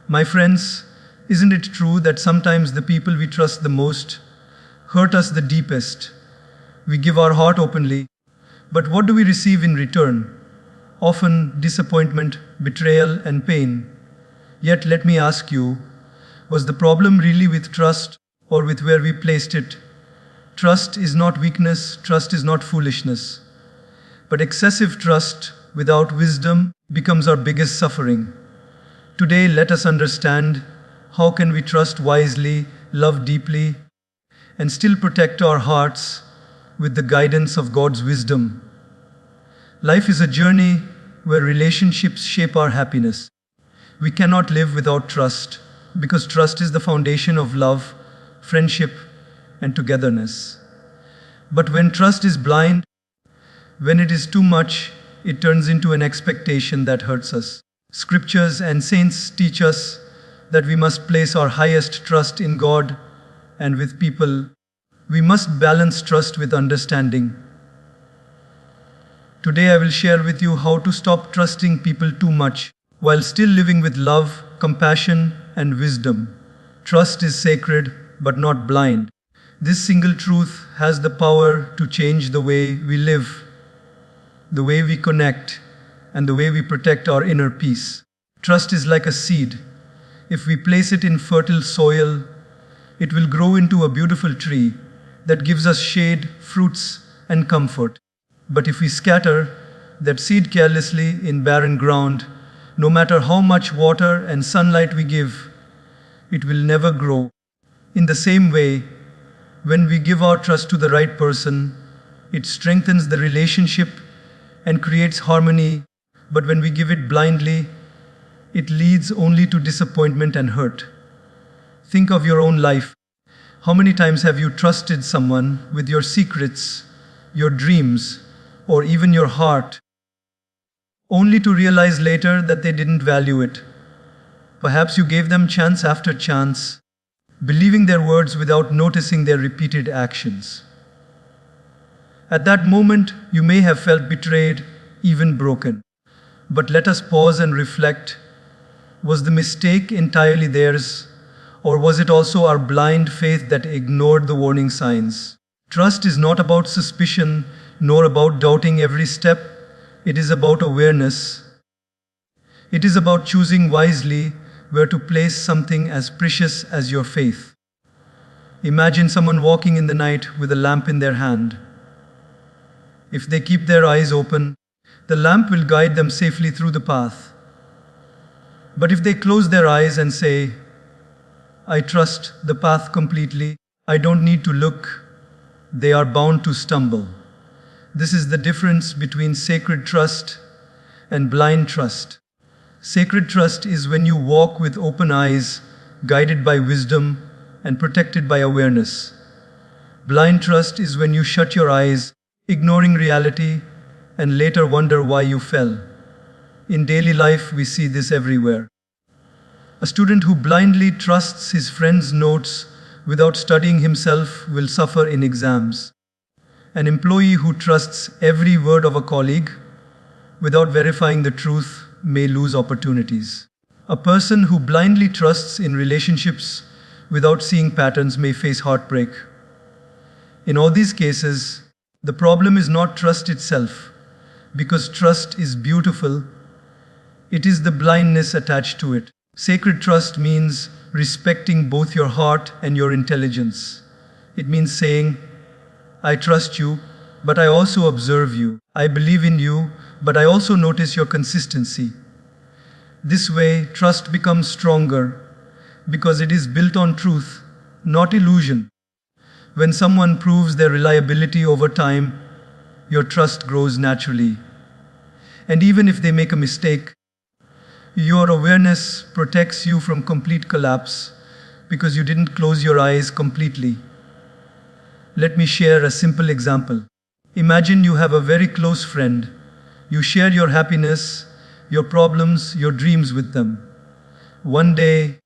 My friends, isn't it true that sometimes the people we trust the most hurt us the deepest? We give our heart openly, but what do we receive in return? Often disappointment, betrayal, and pain. Yet let me ask you, was the problem really with trust or with where we placed it? Trust is not weakness, trust is not foolishness. But excessive trust without wisdom becomes our biggest suffering. Today, let us understand how can we trust wisely, love deeply, and still protect our hearts with the guidance of God's wisdom. Life is a journey where relationships shape our happiness. We cannot live without trust because trust is the foundation of love, friendship, and togetherness. But when trust is blind, when it is too much, it turns into an expectation that hurts us. Scriptures and saints teach us that we must place our highest trust in God and with people. We must balance trust with understanding. Today I will share with you how to stop trusting people too much while still living with love, compassion, and wisdom. Trust is sacred but not blind. This single truth has the power to change the way we live, the way we connect, and the way we protect our inner peace. Trust is like a seed. If we place it in fertile soil, it will grow into a beautiful tree that gives us shade, fruits, and comfort. But if we scatter that seed carelessly in barren ground, no matter how much water and sunlight we give, it will never grow. In the same way, when we give our trust to the right person, it strengthens the relationship and creates harmony. But when we give it blindly, it leads only to disappointment and hurt. Think of your own life. How many times have you trusted someone with your secrets, your dreams, or even your heart, only to realize later that they didn't value it? Perhaps you gave them chance after chance, believing their words without noticing their repeated actions. At that moment, you may have felt betrayed, even broken. But let us pause and reflect. Was the mistake entirely theirs, or was it also our blind faith that ignored the warning signs? Trust is not about suspicion, nor about doubting every step. It is about awareness. It is about choosing wisely where to place something as precious as your faith. Imagine someone walking in the night with a lamp in their hand. If they keep their eyes open, the lamp will guide them safely through the path. But if they close their eyes and say, "I trust the path completely, I don't need to look," they are bound to stumble. This is the difference between sacred trust and blind trust. Sacred trust is when you walk with open eyes, guided by wisdom and protected by awareness. Blind trust is when you shut your eyes, ignoring reality, and later wonder why you fell. In daily life, we see this everywhere. A student who blindly trusts his friend's notes without studying himself will suffer in exams. An employee who trusts every word of a colleague without verifying the truth may lose opportunities. A person who blindly trusts in relationships without seeing patterns may face heartbreak. In all these cases, the problem is not trust itself, because trust is beautiful. It is the blindness attached to it. Sacred trust means respecting both your heart and your intelligence. It means saying, "I trust you, but I also observe you. I believe in you, but I also notice your consistency." This way, trust becomes stronger because it is built on truth, not illusion. When someone proves their reliability over time, your trust grows naturally. And even if they make a mistake, your awareness protects you from complete collapse because you didn't close your eyes completely. Let me share a simple example. Imagine you have a very close friend. You share your happiness, your problems, your dreams with them. One day,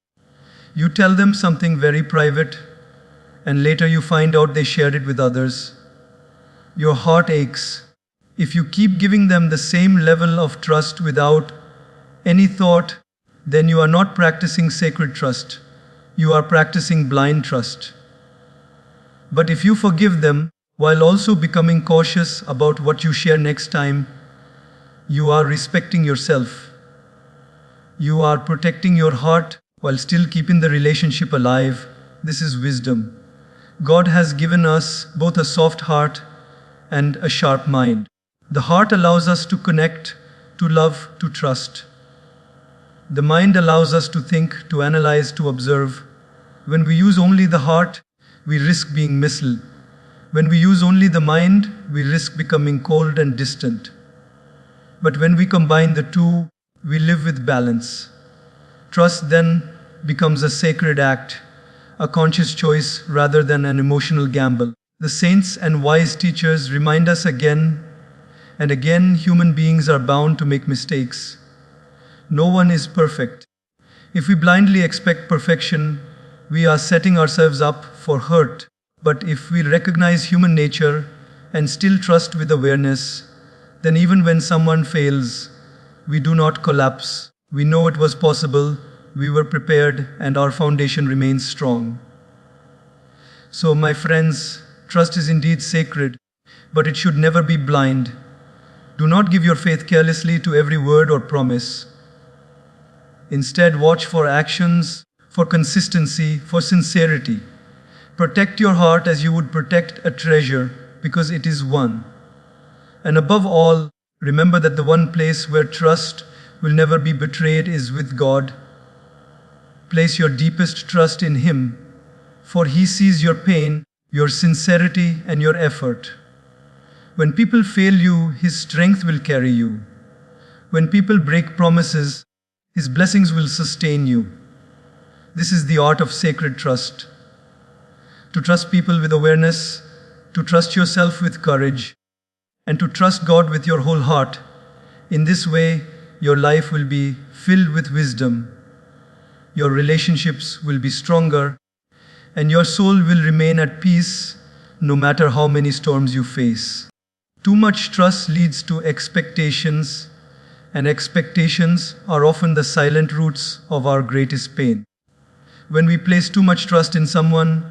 you tell them something very private, and later you find out they shared it with others. Your heart aches. If you keep giving them the same level of trust without any thought, then you are not practicing sacred trust. You are practicing blind trust. But if you forgive them, while also becoming cautious about what you share next time, you are respecting yourself. You are protecting your heart while still keeping the relationship alive. This is wisdom. God has given us both a soft heart and a sharp mind. The heart allows us to connect, to love, to trust. The mind allows us to think, to analyze, to observe. When we use only the heart, we risk being misled. When we use only the mind, we risk becoming cold and distant. But when we combine the two, we live with balance. Trust then becomes a sacred act, a conscious choice rather than an emotional gamble. The saints and wise teachers remind us again and again human beings are bound to make mistakes. No one is perfect. If we blindly expect perfection, we are setting ourselves up for hurt. But if we recognize human nature and still trust with awareness, then even when someone fails, we do not collapse. We know it was possible, we were prepared, and our foundation remains strong. So, my friends, trust is indeed sacred, but it should never be blind. Do not give your faith carelessly to every word or promise. Instead, watch for actions, for consistency, for sincerity. Protect your heart as you would protect a treasure, because it is one. And above all, remember that the one place where trust will never be betrayed is with God. Place your deepest trust in Him, for He sees your pain, your sincerity, and your effort. When people fail you, His strength will carry you. When people break promises, His blessings will sustain you. This is the art of sacred trust. To trust people with awareness, to trust yourself with courage, and to trust God with your whole heart. In this way, your life will be filled with wisdom, your relationships will be stronger, and your soul will remain at peace no matter how many storms you face. Too much trust leads to expectations, and expectations are often the silent roots of our greatest pain. When we place too much trust in someone,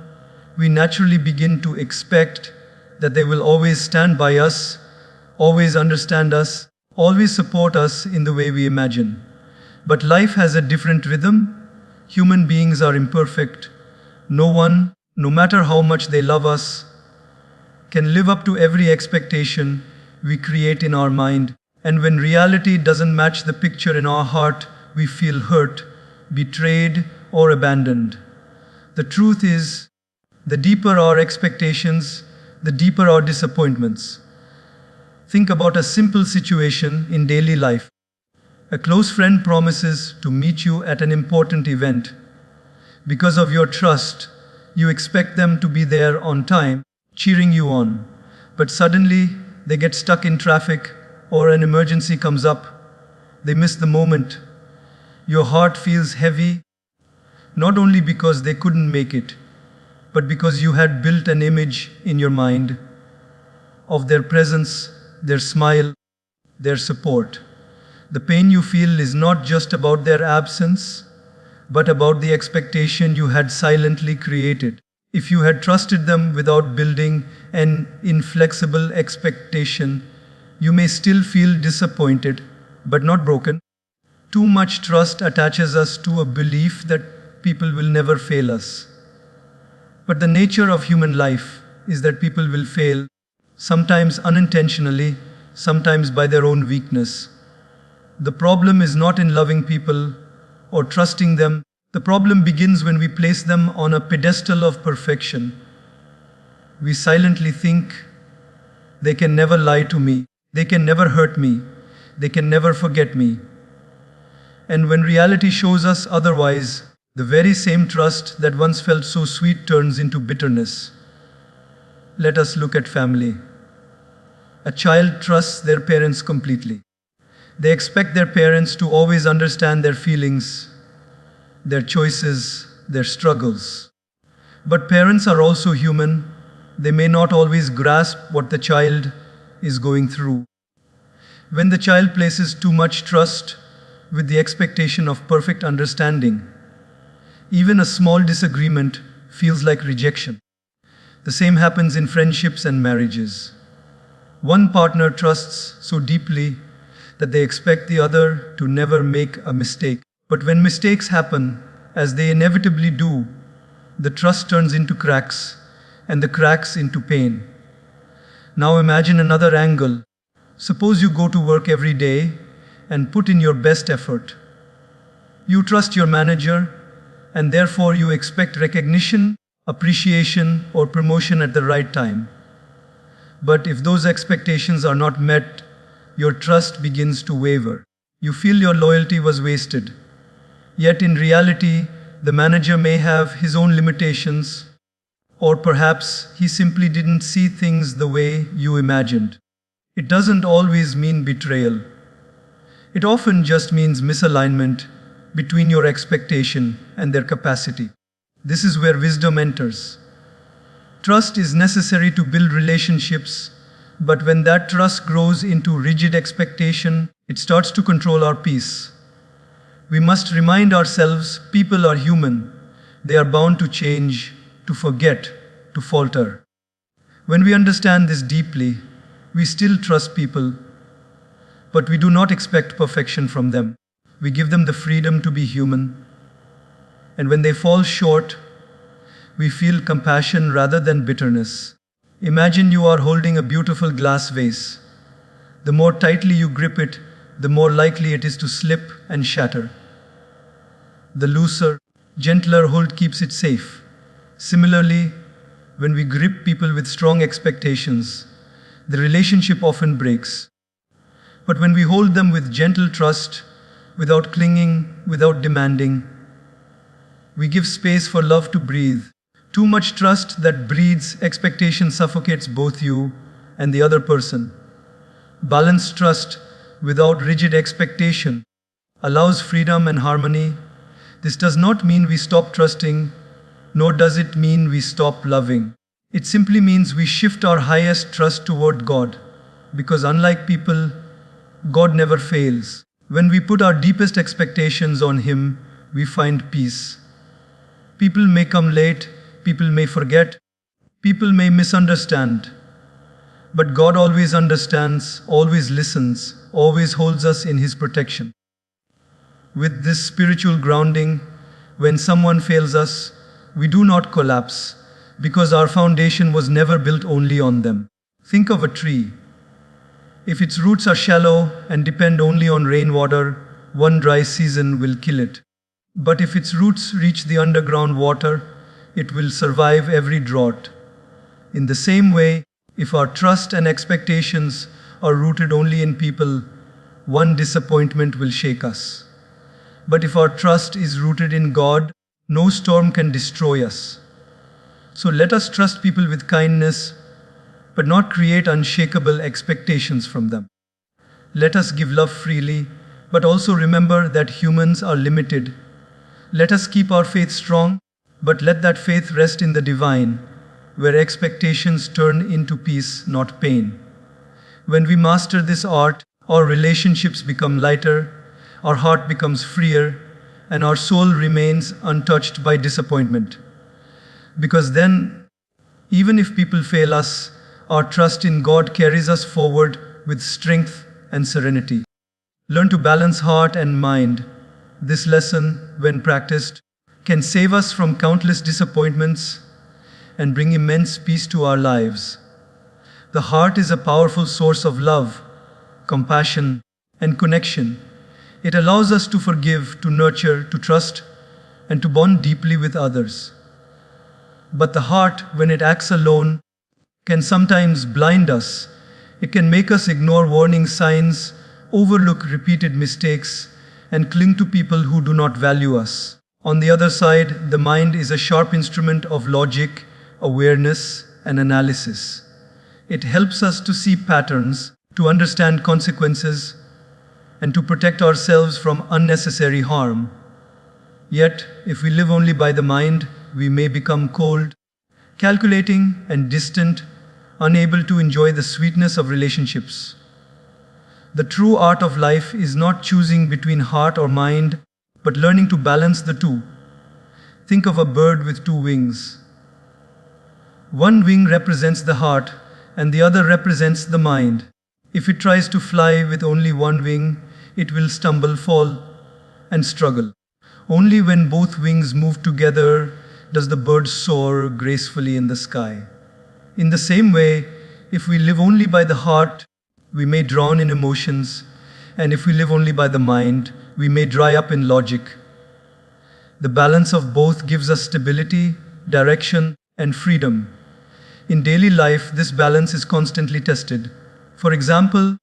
we naturally begin to expect that they will always stand by us, always understand us, always support us in the way we imagine. But life has a different rhythm. Human beings are imperfect. No one, no matter how much they love us, can live up to every expectation we create in our mind. And when reality doesn't match the picture in our heart, we feel hurt, betrayed, or abandoned. The truth is, the deeper our expectations, the deeper our disappointments. Think about a simple situation in daily life. A close friend promises to meet you at an important event. Because of your trust, you expect them to be there on time, cheering you on. But suddenly, they get stuck in traffic or an emergency comes up. They miss the moment. Your heart feels heavy, not only because they couldn't make it, but because you had built an image in your mind of their presence, their smile, their support. The pain you feel is not just about their absence, but about the expectation you had silently created. If you had trusted them without building an inflexible expectation, you may still feel disappointed, but not broken. Too much trust attaches us to a belief that people will never fail us. But the nature of human life is that people will fail, sometimes unintentionally, sometimes by their own weakness. The problem is not in loving people or trusting them. The problem begins when we place them on a pedestal of perfection. We silently think, they can never lie to me, they can never hurt me, they can never forget me. And when reality shows us otherwise, the very same trust that once felt so sweet turns into bitterness. Let us look at family. A child trusts their parents completely. They expect their parents to always understand their feelings, their choices, their struggles. But parents are also human. They may not always grasp what the child is going through. When the child places too much trust, with the expectation of perfect understanding. Even a small disagreement feels like rejection. The same happens in friendships and marriages. One partner trusts so deeply that they expect the other to never make a mistake. But when mistakes happen, as they inevitably do, the trust turns into cracks, and the cracks into pain. Now imagine another angle. Suppose you go to work every day and put in your best effort. You trust your manager, and therefore you expect recognition, appreciation, or promotion at the right time. But if those expectations are not met, your trust begins to waver. You feel your loyalty was wasted. Yet in reality, the manager may have his own limitations, or perhaps he simply didn't see things the way you imagined. It doesn't always mean betrayal. It often just means misalignment between your expectation and their capacity. This is where wisdom enters. Trust is necessary to build relationships, but when that trust grows into rigid expectation, it starts to control our peace. We must remind ourselves people are human. They are bound to change, to forget, to falter. When we understand this deeply, we still trust people, but we do not expect perfection from them. We give them the freedom to be human. And when they fall short, we feel compassion rather than bitterness. Imagine you are holding a beautiful glass vase. The more tightly you grip it, the more likely it is to slip and shatter. The looser, gentler hold keeps it safe. Similarly, when we grip people with strong expectations, the relationship often breaks. But when we hold them with gentle trust, without clinging, without demanding, we give space for love to breathe. Too much trust that breeds expectation suffocates both you and the other person. Balanced trust without rigid expectation allows freedom and harmony. This does not mean we stop trusting, nor does it mean we stop loving. It simply means we shift our highest trust toward God, because unlike people, God never fails. When we put our deepest expectations on Him, we find peace. People may come late, people may forget, people may misunderstand, but God always understands, always listens, always holds us in His protection. With this spiritual grounding, when someone fails us, we do not collapse, because our foundation was never built only on them. Think of a tree. If its roots are shallow and depend only on rainwater, one dry season will kill it. But if its roots reach the underground water, it will survive every drought. In the same way, if our trust and expectations are rooted only in people, one disappointment will shake us. But if our trust is rooted in God, no storm can destroy us. So let us trust people with kindness, but not create unshakable expectations from them. Let us give love freely, but also remember that humans are limited. Let us keep our faith strong, but let that faith rest in the divine, where expectations turn into peace, not pain. When we master this art, our relationships become lighter, our heart becomes freer, and our soul remains untouched by disappointment. Because then, even if people fail us, our trust in God carries us forward with strength and serenity. Learn to balance heart and mind. This lesson, when practiced, can save us from countless disappointments and bring immense peace to our lives. The heart is a powerful source of love, compassion, and connection. It allows us to forgive, to nurture, to trust, and to bond deeply with others. But the heart, when it acts alone, can sometimes blind us. It can make us ignore warning signs, overlook repeated mistakes, and cling to people who do not value us. On the other side, the mind is a sharp instrument of logic, awareness, and analysis. It helps us to see patterns, to understand consequences, and to protect ourselves from unnecessary harm. Yet, if we live only by the mind, we may become cold, calculating, and distant, unable to enjoy the sweetness of relationships. The true art of life is not choosing between heart or mind, but learning to balance the two. Think of a bird with two wings. One wing represents the heart, and the other represents the mind. If it tries to fly with only one wing, it will stumble, fall, and struggle. Only when both wings move together does the bird soar gracefully in the sky. In the same way, if we live only by the heart, we may drown in emotions, and if we live only by the mind, we may dry up in logic. The balance of both gives us stability, direction, and freedom. In daily life, this balance is constantly tested. For example,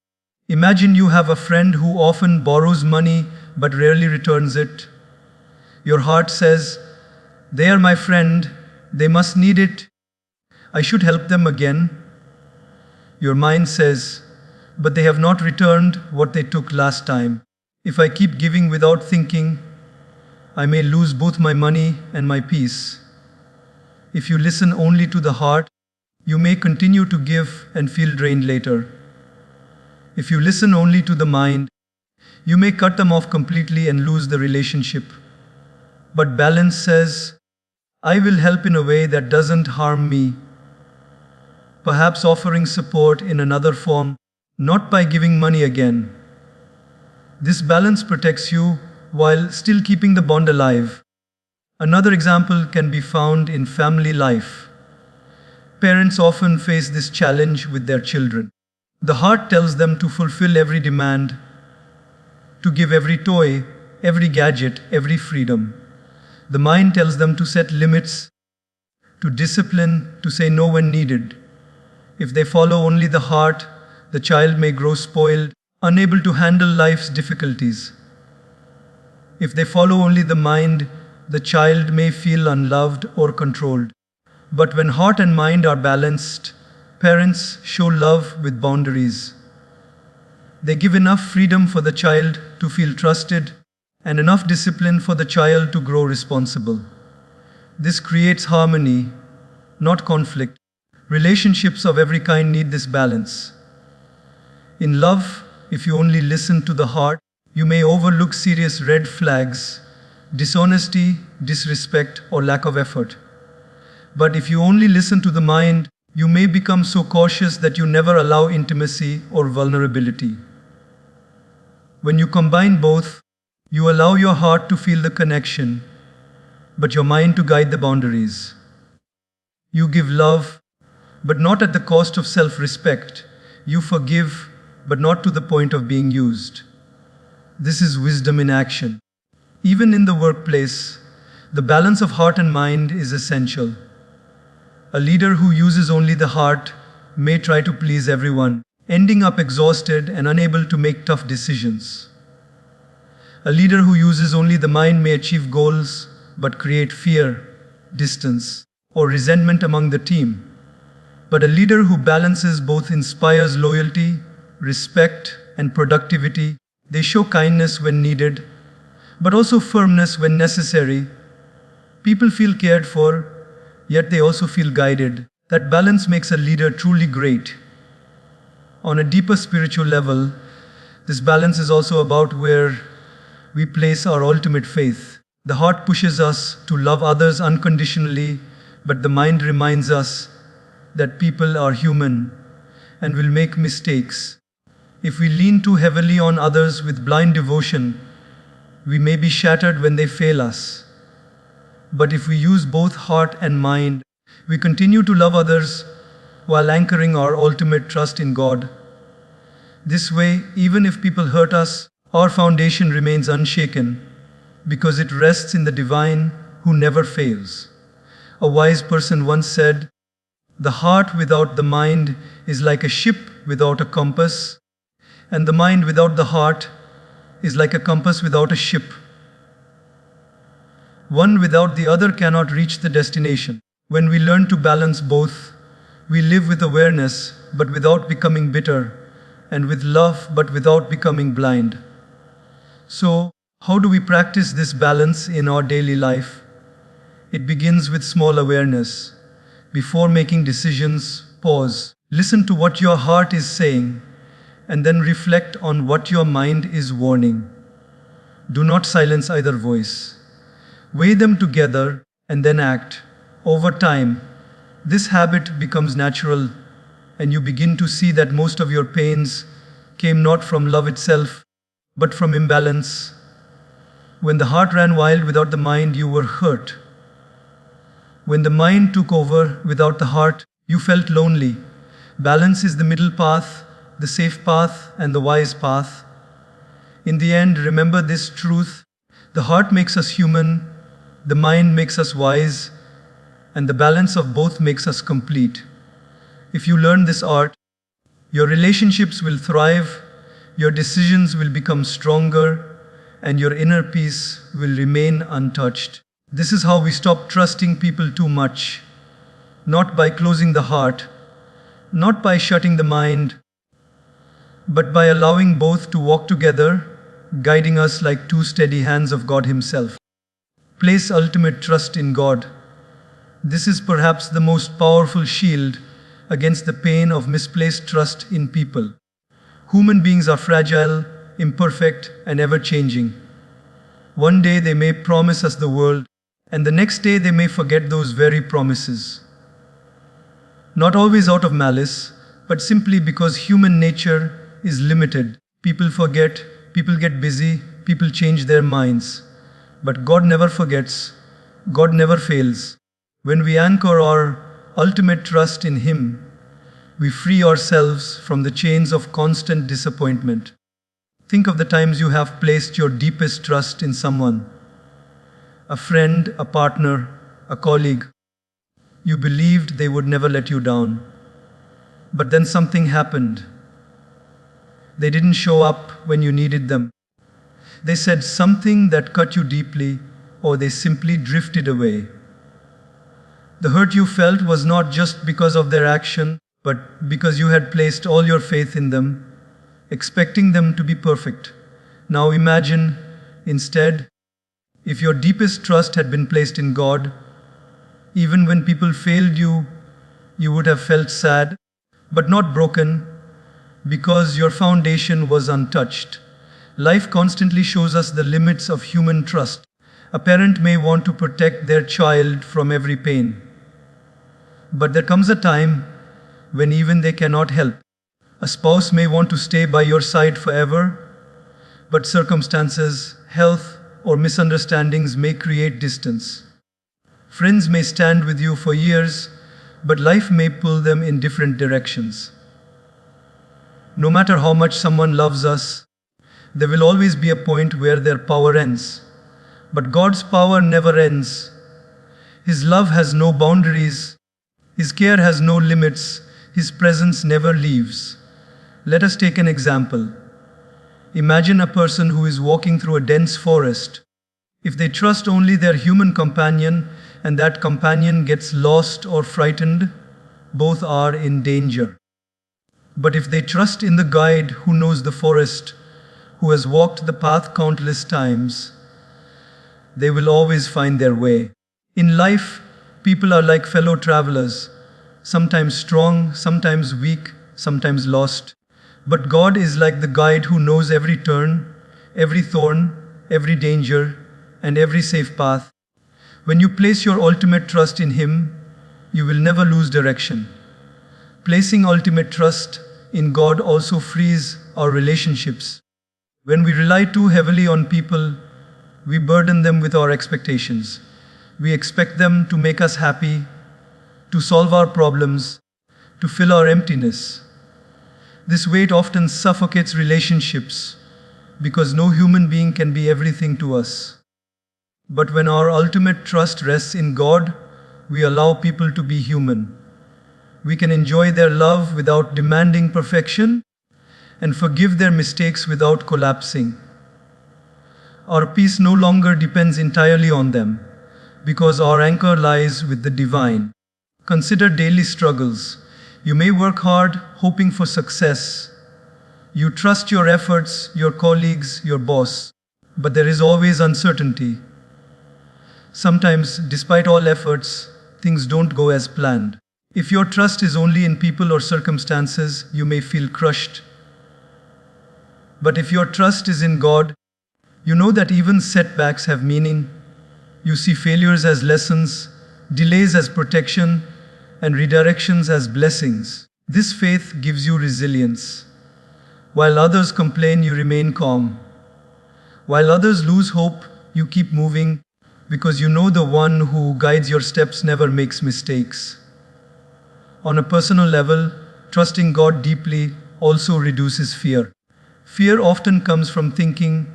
imagine you have a friend who often borrows money but rarely returns it. Your heart says, "They are my friend, they must need it. I should help them again." Your mind says, "But they have not returned what they took last time. If I keep giving without thinking, I may lose both my money and my peace." If you listen only to the heart, you may continue to give and feel drained later. If you listen only to the mind, you may cut them off completely and lose the relationship. But balance says, "I will help in a way that doesn't harm me," perhaps offering support in another form, not by giving money again. This balance protects you while still keeping the bond alive. Another example can be found in family life. Parents often face this challenge with their children. The heart tells them to fulfill every demand, to give every toy, every gadget, every freedom. The mind tells them to set limits, to discipline, to say no when needed. If they follow only the heart, the child may grow spoiled, unable to handle life's difficulties. If they follow only the mind, the child may feel unloved or controlled. But when heart and mind are balanced, parents show love with boundaries. They give enough freedom for the child to feel trusted and enough discipline for the child to grow responsible. This creates harmony, not conflict. Relationships of every kind need this balance. In love, if you only listen to the heart, you may overlook serious red flags, dishonesty, disrespect, or lack of effort. But if you only listen to the mind, you may become so cautious that you never allow intimacy or vulnerability. When you combine both, you allow your heart to feel the connection, but your mind to guide the boundaries. You give love, but not at the cost of self-respect. You forgive, but not to the point of being used. This is wisdom in action. Even in the workplace, the balance of heart and mind is essential. A leader who uses only the heart may try to please everyone, ending up exhausted and unable to make tough decisions. A leader who uses only the mind may achieve goals but create fear, distance, or resentment among the team. But a leader who balances both inspires loyalty, respect, and productivity. They show kindness when needed, but also firmness when necessary. People feel cared for, yet they also feel guided. That balance makes a leader truly great. On a deeper spiritual level, this balance is also about where we place our ultimate faith. The heart pushes us to love others unconditionally, but the mind reminds us that people are human and will make mistakes. If we lean too heavily on others with blind devotion, we may be shattered when they fail us. But if we use both heart and mind, we continue to love others while anchoring our ultimate trust in God. This way, even if people hurt us, our foundation remains unshaken because it rests in the divine who never fails. A wise person once said, "The heart without the mind is like a ship without a compass, and the mind without the heart is like a compass without a ship. One without the other cannot reach the destination." When we learn to balance both, we live with awareness but without becoming bitter, and with love but without becoming blind. So, how do we practice this balance in our daily life? It begins with small awareness. Before making decisions, pause. Listen to what your heart is saying. and then reflect on what your mind is warning. Do not silence either voice. Weigh them together and then act. Over time, this habit becomes natural, and you begin to see that most of your pains came not from love itself, but from imbalance. When the heart ran wild without the mind, you were hurt. When the mind took over without the heart, you felt lonely. Balance is the middle path, the safe path, and the wise path. In the end, remember this truth: the heart makes us human, the mind makes us wise, and the balance of both makes us complete. If you learn this art, your relationships will thrive, your decisions will become stronger, and your inner peace will remain untouched. This is how we stop trusting people too much. Not by closing the heart, not by shutting the mind, but by allowing both to walk together, guiding us like two steady hands of God Himself. Place ultimate trust in God. This is perhaps the most powerful shield against the pain of misplaced trust in people. Human beings are fragile, imperfect, and ever-changing. One day they may promise us the world, and the next day they may forget those very promises. Not always out of malice, but simply because human nature is limited. People forget, people get busy, people change their minds. But God never forgets, God never fails. When we anchor our ultimate trust in Him, we free ourselves from the chains of constant disappointment. Think of the times you have placed your deepest trust in someone: a friend, a partner, a colleague. You believed they would never let you down. But then something happened. They didn't show up when you needed them. They said something that cut you deeply, or they simply drifted away. The hurt you felt was not just because of their action, but because you had placed all your faith in them, expecting them to be perfect. Now imagine, instead, if your deepest trust had been placed in God. Even when people failed you, you would have felt sad, but not broken, because your foundation was untouched. Life constantly shows us the limits of human trust. A parent may want to protect their child from every pain, but there comes a time when even they cannot help. A spouse may want to stay by your side forever, but circumstances, health, or misunderstandings may create distance. Friends may stand with you for years, but life may pull them in different directions. No matter how much someone loves us, there will always be a point where their power ends. But God's power never ends. His love has no boundaries. His care has no limits. His presence never leaves. Let us take an example. Imagine a person who is walking through a dense forest. If they trust only their human companion, and that companion gets lost or frightened, both are in danger. But if they trust in the guide who knows the forest, who has walked the path countless times, they will always find their way. In life, people are like fellow travelers, sometimes strong, sometimes weak, sometimes lost. But God is like the guide who knows every turn, every thorn, every danger, and every safe path. When you place your ultimate trust in Him, you will never lose direction. Placing ultimate trust in God also frees our relationships. When we rely too heavily on people, we burden them with our expectations. We expect them to make us happy, to solve our problems, to fill our emptiness. This weight often suffocates relationships because no human being can be everything to us. But when our ultimate trust rests in God, we allow people to be human. We can enjoy their love without demanding perfection and forgive their mistakes without collapsing. Our peace no longer depends entirely on them because our anchor lies with the divine. Consider daily struggles. You may work hard, hoping for success. You trust your efforts, your colleagues, your boss, but there is always uncertainty. Sometimes, despite all efforts, things don't go as planned. If your trust is only in people or circumstances, you may feel crushed. But if your trust is in God, you know that even setbacks have meaning. You see failures as lessons, delays as protection, and redirections as blessings. This faith gives you resilience. While others complain, you remain calm. While others lose hope, you keep moving because you know the one who guides your steps never makes mistakes. On a personal level, trusting God deeply also reduces fear. Fear often comes from thinking,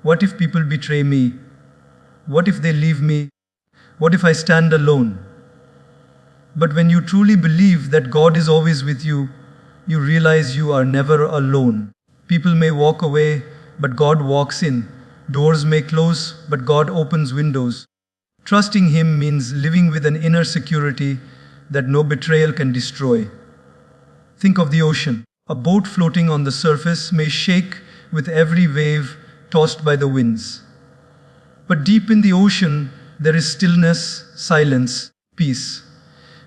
what if people betray me? What if they leave me? What if I stand alone? But when you truly believe that God is always with you, you realize you are never alone. People may walk away, but God walks in. Doors may close, but God opens windows. Trusting Him means living with an inner security that no betrayal can destroy. Think of the ocean. A boat floating on the surface may shake with every wave tossed by the winds. But deep in the ocean, there is stillness, silence, peace.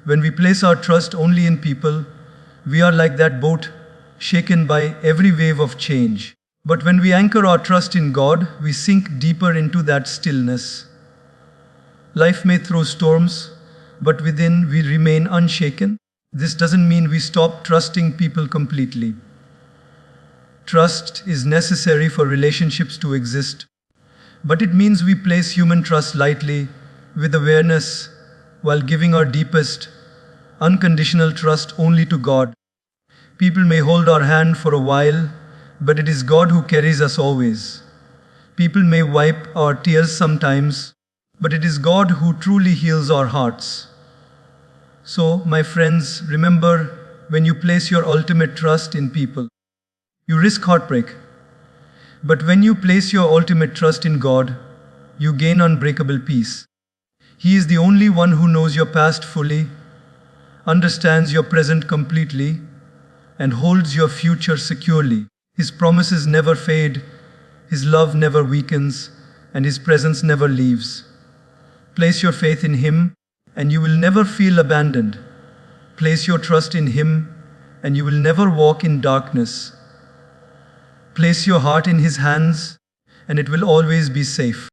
When we place our trust only in people, we are like that boat, shaken by every wave of change. But when we anchor our trust in God, we sink deeper into that stillness. Life may throw storms, but within we remain unshaken. This doesn't mean we stop trusting people completely. Trust is necessary for relationships to exist, but it means we place human trust lightly, with awareness, while giving our deepest, unconditional trust only to God. People may hold our hand for a while, but it is God who carries us always. People may wipe our tears sometimes, but it is God who truly heals our hearts. So, my friends, remember, when you place your ultimate trust in people, you risk heartbreak. But when you place your ultimate trust in God, you gain unbreakable peace. He is the only one who knows your past fully, understands your present completely, and holds your future securely. His promises never fade, His love never weakens, and His presence never leaves. Place your faith in Him, and you will never feel abandoned. Place your trust in Him, and you will never walk in darkness. Place your heart in His hands, and it will always be safe.